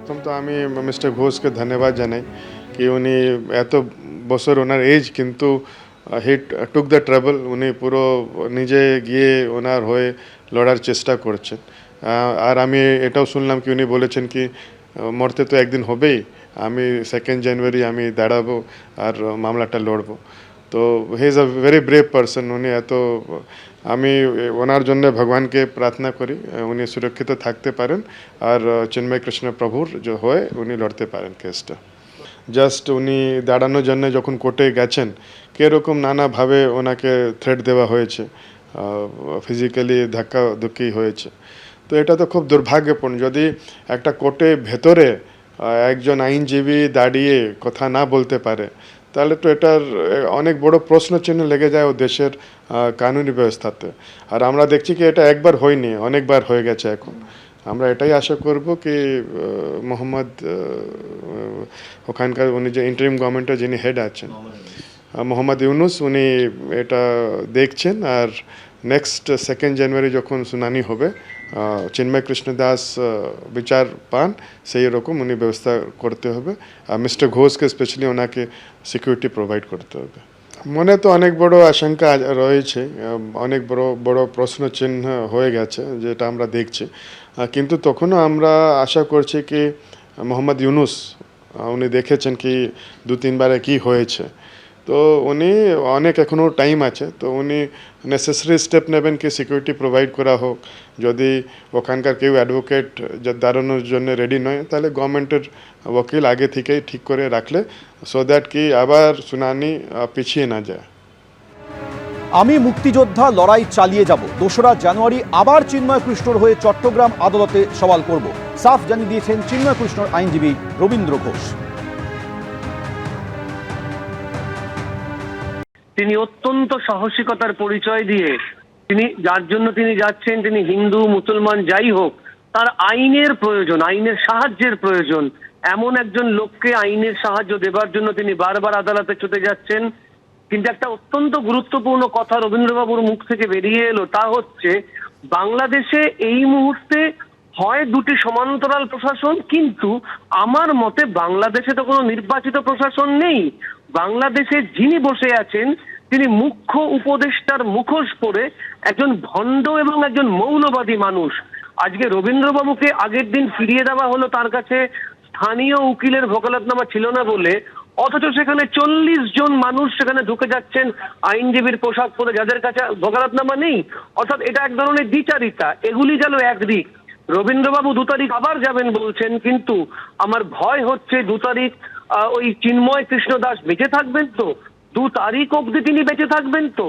প্রথম তো আমি মিস্টার ঘোষকে ধন্যবাদ জানাই কি উনি এত বছর ওনার এজ কিন্তু হি টুক দ্য ট্রাভেল, উনি পুরো নিজে গিয়ে ওনার হয়ে লড়ার চেষ্টা করছেন। আর আমি এটাও শুনলাম কি উনি বলেছেন কি মরতে তো একদিন হবেই, আমি 2 জানুয়ারি আমি দাঁড়াবো আর মামলাটা লড়বো। তো he is a very brave person. উনি এত, আমি ওনার জন্য ভগবানকে প্রার্থনা করি উনি সুরক্ষিত থাকতে পারেন আর চিন্ময় কৃষ্ণ প্রভুর যে হয়ে উনি লড়তে পারেন কেসটা। জাস্ট উনি দাঁড়ানোর জন্য যখন কোর্টে গেছেন কীরকম নানাভাবে ওনাকে থ্রেট দেওয়া হয়েছে, ফিজিক্যালি ধাক্কাধুক্কি হয়েছে। তো এটা তো খুব দুর্ভাগ্যপূর্ণ। যদি একটা কোর্টে ভেতরে একজন আইনজীবী দাঁড়িয়ে কথা না বলতে পারে তাহলে তো এটার অনেক বড় প্রশ্নচিহ্ন লেগে যায় ও দেশের কানুনি ব্যবস্থাতে। আর আমরা দেখছি কি এটা একবার হয়নি, অনেকবার হয়ে গেছে এখন। আমরা এটাই আশা করব কি মোহাম্মদ ওখানকার উনি যে ইন্টারিম গভর্নমেন্টের যিনি হেড আছেন মোহাম্মদ ইউনুস, উনি এটা দেখছেন আর নেক্সট 2 জানুয়ারি যখন শুনানি হবে চিন্ময় কৃষ্ণ দাস বিচার পান সেই রকম উনি ব্যবস্থা করতে হবে। আর মিস্টার ঘোষকে স্পেশালি ওনাকে সিকিউরিটি প্রোভাইড করতে হবে। মনে তো অনেক বড় আশঙ্কা রয়েছে, অনেক বড় বড় প্রশ্নচিহ্ন হয়ে গেছে যেটা আমরা দেখছি। কিন্তু তখনও আমরা আশা করছি কি মোহাম্মদ ইউনুস উনি দেখেছেন কি 2-3 বারে কি হয়েছে, তো উনি অনেক এখনও টাইম আছে, তো উনি নেসেসারি স্টেপ নেবেন কি সিকিউরিটি প্রোভাইড করা হোক। যদি ওখানকার কেউ অ্যাডভোকেট দাঁড়ানোর জন্য রেডি নয় তাহলে গভর্নমেন্টের ওকিল আগে থেকেই ঠিক করে রাখলে সো দ্যাট কি আবার শুনানি পিছিয়ে না যায়। আমি মুক্তিযোদ্ধা লড়াই চালিয়ে যাব, 2রা জানুয়ারি আবার চিন্ময় কৃষ্ণর হয়ে চট্টগ্রাম আদালতে সওয়াল করব, সাফ জানিয়ে দিয়েছেন চিন্ময় কৃষ্ণর আইনজীবী রবীন্দ্র ঘোষ। তিনি অত্যন্ত সাহসিকতার পরিচয় দিয়ে তিনি যার জন্য তিনি যাচ্ছেন, তিনি হিন্দু মুসলমান যাই হোক, তার আইনের প্রয়োজন, আইনের সাহায্যের প্রয়োজন। এমন একজন লোককে আইনের সাহায্য দেবার জন্য তিনি বারবার আদালতে ছুটে যাচ্ছেন। কিন্তু একটা অত্যন্ত গুরুত্বপূর্ণ কথা রবীন্দ্রবাবুর মুখ থেকে বেরিয়ে এলো, তা হচ্ছে বাংলাদেশে এই মুহূর্তে হয় 2টি সমান্তরাল প্রশাসন, কিন্তু আমার মতে বাংলাদেশে তো কোনো নির্বাচিত প্রশাসন নেই। বাংলাদেশে যিনি বসে আছেন তিনি মুখ্য উপদেষ্টার মুখোশ পরে একজন ভণ্ড এবং একজন মৌলবাদী মানুষ। আজকে রবীন্দ্রবাবুকে আগের দিন ফিরিয়ে দেওয়া হলো, তার কাছে স্থানীয় উকিলের ভকালতনামা ছিল না বলে, অথচ সেখানে 40 জন মানুষ সেখানে ঢুকে যাচ্ছেন আইনজীবীর পোশাক পরে, যাদের কাছে ভকালতনামা নেই। অর্থাৎ এটা এক ধরনের দ্বিচারিতা। এগুলি গেল একদিক। রবীন্দ্রবাবু 2 তারিখ আবার যাবেন বলছেন, কিন্তু আমার ভয় হচ্ছে 2 তারিখ ওই চিন্ময় কৃষ্ণ দাস বেঁচে থাকবেন তো? 2 তারিখ অবধি তিনি বেঁচে থাকবেন তো?